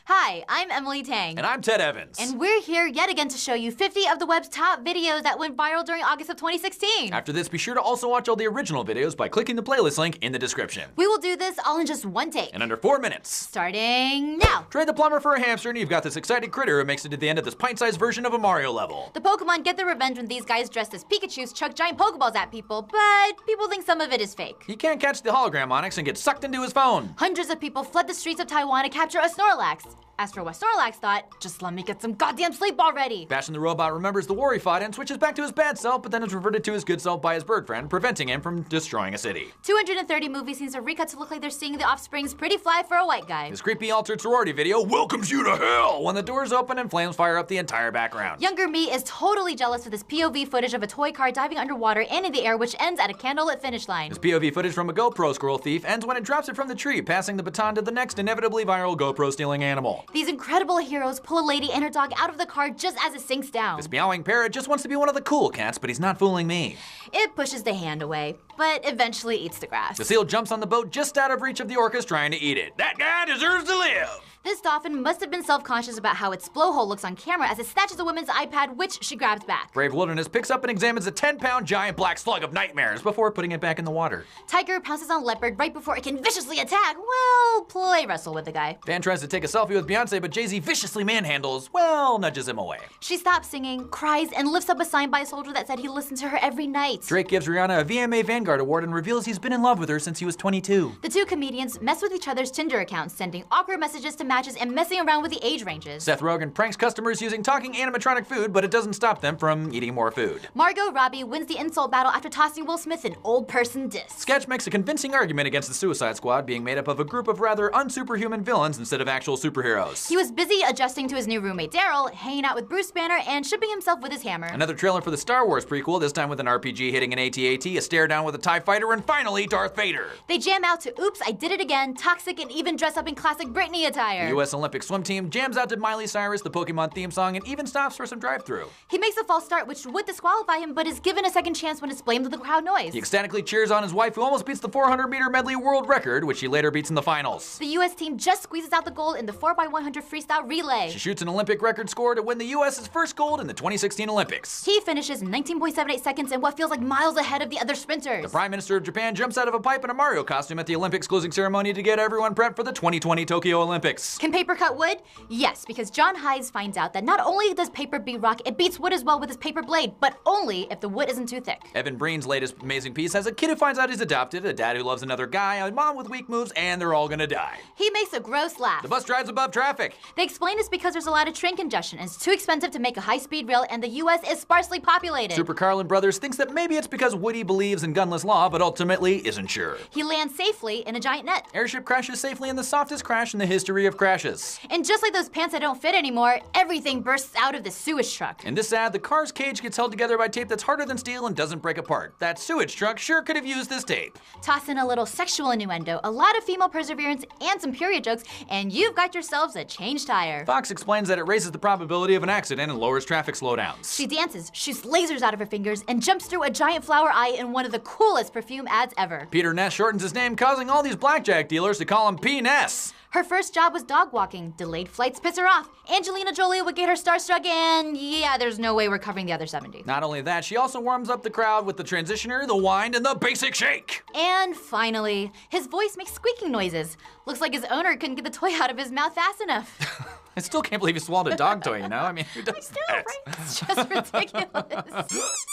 Hi, I'm Emily Tang. And I'm Ted Evans. And we're here yet again to show you 50 of the web's top videos that went viral during August of 2016. After this, be sure to also watch all the original videos by clicking the playlist link in the description. We will do this all in just one take. In under 4 minutes. Starting now. Trade the plumber for a hamster and you've got this excited critter who makes it to the end of this pint-sized version of a Mario level. The Pokemon get their revenge when these guys dressed as Pikachus chuck giant Pokeballs at people, but people think some of it is fake. He can't catch the hologram Onix and gets sucked into his phone. Hundreds of people fled the streets of Taiwan to capture a Snorlax. As for what Snorlax thought, just let me get some goddamn sleep already. Bastion the robot remembers the war he fought and switches back to his bad self, but then is reverted to his good self by his bird friend, preventing him from destroying a city. 230 movie scenes are recut to look like they're seeing the offspring's pretty fly for a white guy. His creepy altered sorority video welcomes you to hell when the doors open and flames fire up the entire background. Younger me is totally jealous of this POV footage of a toy car diving underwater and in the air, which ends at a candlelit finish line. His POV footage from a GoPro squirrel thief ends when it drops it from the tree, passing the baton to the next inevitably viral GoPro stealing animal. These incredible heroes pull a lady and her dog out of the car just as it sinks down. This meowing parrot just wants to be one of the cool cats, but he's not fooling me. It pushes the hand away, but eventually eats the grass. The seal jumps on the boat just out of reach of the orcas trying to eat it. That guy deserves to live! This dolphin must have been self-conscious about how its blowhole looks on camera as it snatches a woman's iPad, which she grabs back. Brave Wilderness picks up and examines a 10-pound giant black slug of nightmares before putting it back in the water. Tiger pounces on leopard right before it can viciously attack, well, play wrestle with the guy. Fan tries to take a selfie with Beyonce, but Jay-Z viciously manhandles, well, nudges him away. She stops singing, cries, and lifts up a sign by a soldier that said he listened to her every night. Drake gives Rihanna a VMA Vanguard award and reveals he's been in love with her since he was 22. The two comedians mess with each other's Tinder accounts, sending awkward messages to matches and messing around with the age ranges. Seth Rogen pranks customers using talking animatronic food, but it doesn't stop them from eating more food. Margot Robbie wins the insult battle after tossing Will Smith an old person disc. Sketch makes a convincing argument against the Suicide Squad being made up of a group of rather unsuperhuman villains instead of actual superheroes. He was busy adjusting to his new roommate Daryl, hanging out with Bruce Banner, and shipping himself with his hammer. Another trailer for the Star Wars prequel, this time with an RPG hitting an AT-AT, a stare down with a TIE fighter, and finally Darth Vader. They jam out to Oops, I Did It Again, Toxic, and even dress up in classic Britney attire. The US Olympic swim team jams out to Miley Cyrus, the Pokemon theme song, and even stops for some drive-thru. He makes a false start, which would disqualify him, but is given a second chance when it's blamed with the crowd noise. He ecstatically cheers on his wife, who almost beats the 400-meter medley world record, which she later beats in the finals. The US team just squeezes out the gold in the 4x100 freestyle relay. She shoots an Olympic record score to win the US's first gold in the 2016 Olympics. He finishes 19.78 seconds in what feels like miles ahead of the other sprinters. The Prime Minister of Japan jumps out of a pipe in a Mario costume at the Olympics closing ceremony to get everyone prepped for the 2020 Tokyo Olympics. Can paper cut wood? Yes, because John Hayes finds out that not only does paper beat rock, it beats wood as well with his paper blade, but only if the wood isn't too thick. Evan Breen's latest amazing piece has a kid who finds out he's adopted, a dad who loves another guy, a mom with weak moves, and they're all gonna die. He makes a gross laugh. The bus drives above traffic. They explain it's because there's a lot of train congestion and it's too expensive to make a high-speed rail, and the US is sparsely populated. Super Carlin Brothers thinks that maybe it's because Woody believes in gunless law, but ultimately isn't sure. He lands safely in a giant net. Airship crashes safely in the softest crash in the history of crashes. And just like those pants that don't fit anymore, everything bursts out of the sewage truck. In this ad, the car's cage gets held together by tape that's harder than steel and doesn't break apart. That sewage truck sure could have used this tape. Toss in a little sexual innuendo, a lot of female perseverance, and some period jokes, and you've got yourselves a changed tire. Fox explains that it raises the probability of an accident and lowers traffic slowdowns. She dances, shoots lasers out of her fingers, and jumps through a giant flower eye in one of the coolest perfume ads ever. Peter Ness shortens his name, causing all these blackjack dealers to call him P. Ness. Her first job was dog walking. Delayed flights piss her off. Angelina Jolie would get her starstruck, and yeah, there's no way we're covering the other 70. Not only that, she also warms up the crowd with the transitioner, the wind, and the basic shake. And finally, his voice makes squeaking noises. Looks like his owner couldn't get the toy out of his mouth fast enough. I still can't believe he swallowed a dog toy, you know? I mean, who does I know, that? right? It's just ridiculous.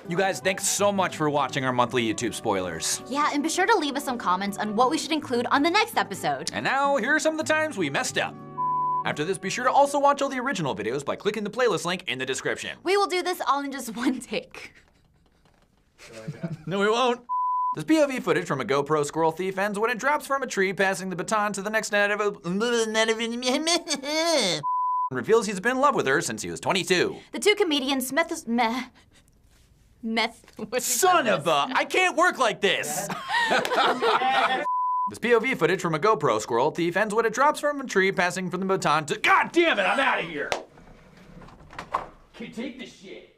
You guys, thanks so much for watching our monthly YouTube spoilers. Yeah, and be sure to leave us some comments on what we should include on the next episode. And now, here are some of the times we messed up. After this, be sure to also watch all the original videos by clicking the playlist link in the description. We will do this all in just one take. No, we won't. This POV footage from a GoPro squirrel thief ends when it drops from a tree, passing the baton to the next net of reveals he's been in love with her since he was 22. The two comedians Son of a... I can't work like this! This POV footage from a GoPro squirrel thief ends when it drops from a tree, passing from the baton to... God damn it, I'm out of here! Can't take this shit.